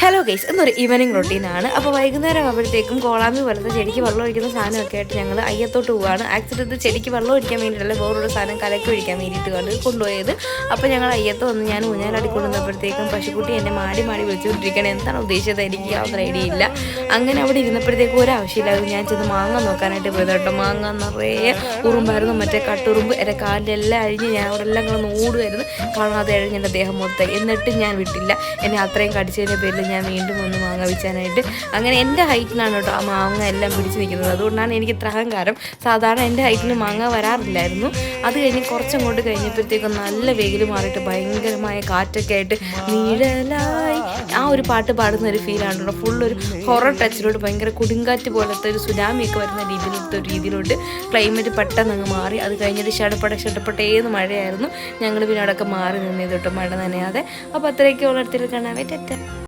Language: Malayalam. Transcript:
ഹലോ ഗൈസ്, എന്നൊരു ഈവനിങ് റൊട്ടീനാണ്. അപ്പോൾ വൈകുന്നേരം ആകുമ്പോഴത്തേക്കും കോളാമ്പി പോലത്തെ ചെടിക്ക് വെള്ളം ഒഴിക്കുന്ന സാധനമൊക്കെ ആയിട്ട് ഞങ്ങൾ അയ്യത്തോട്ട് പോവുകയാണ്. ആക്ച്വലി ചെടിക്ക് വെള്ളം ഒഴിക്കാൻ വേണ്ടിയിട്ടല്ല, വേറൊരു സാധനം കലക്കി ഒഴിക്കാൻ വേണ്ടിയിട്ട് കൊണ്ടുപോയത്. അപ്പോൾ ഞങ്ങൾ അയ്യത്ത് വന്ന് ഞാൻ ഊഞ്ഞാലാടി കൊണ്ടുവന്നപ്പോഴത്തേക്കും പശുക്കുട്ടി എന്നെ മാടി വിളിച്ചുകൊണ്ടിരിക്കുകയാണ്. എന്താണ് ഉദ്ദേശിച്ചത് എനിക്ക് യാതൊരു ഐഡിയ ഇല്ല. അങ്ങനെ അവിടെ ഇരുന്നപ്പോഴത്തേക്കും ഒരാവശ്യമില്ലാതെ ഞാൻ ചെന്ന് മാങ്ങ നോക്കാനായിട്ട് പോയത് കേട്ടോ. മാങ്ങ നിറയെ ഉറുമ്പായിരുന്നു, മറ്റേ കട്ടുറുമ്പ്. എൻ്റെ കാലിലെല്ലാം അഴിഞ്ഞ് ഞാൻ അവിടെ എല്ലാം കൂടെ ഓടുമായിരുന്നു. കാണാതെ അഴിഞ്ഞ് എൻ്റെ ദേഹം മൊത്തം. എന്നിട്ടും ഞാൻ വിട്ടില്ല. എന്നെ അത്രയും കടിച്ചതിൻ്റെ പേരിൽ ഞാൻ വീണ്ടും ഒന്ന് മാങ്ങ വെച്ചാനായിട്ട്. അങ്ങനെ എൻ്റെ ഹൈറ്റിനാണ് കേട്ടോ ആ മാങ്ങ എല്ലാം പിടിച്ച് നിൽക്കുന്നത്. അതുകൊണ്ടാണ് എനിക്ക് ഇത്ര അഹങ്കാരം. സാധാരണ എൻ്റെ ഹൈറ്റിന് മാങ്ങ വരാറില്ലായിരുന്നു. അത് കഴിഞ്ഞ് കുറച്ചങ്ങോട്ട് കഴിഞ്ഞപ്പോഴത്തേക്കും നല്ല വെയിൽ മാറിയിട്ട് ഭയങ്കരമായ കാറ്റൊക്കെ ആയിട്ട് നിഴലായി ആ ഒരു പാട്ട് പാടുന്ന ഒരു ഫീലാണ് കേട്ടോ. ഫുള്ളൊരു ഹൊറർ ടച്ചിലോട്ട്, ഭയങ്കര കൊടുങ്കാറ്റ് പോലത്തെ ഒരു സുനാമിയൊക്കെ വരുന്ന രീതിയിലോട്ട് ക്ലൈമറ്റ് പെട്ടെന്ന് അങ്ങ് മാറി. അത് കഴിഞ്ഞിട്ട് ഷടപ്പെട്ടേന്ന് മഴയായിരുന്നു. ഞങ്ങൾ പിന്നെ അവിടെയൊക്കെ മാറി നിന്നത് കേട്ടോ, മഴ നനയാതെ. അപ്പോൾ അത്രയൊക്കെ ഉള്ളിടത്തിൽ കാണാൻ പറ്റ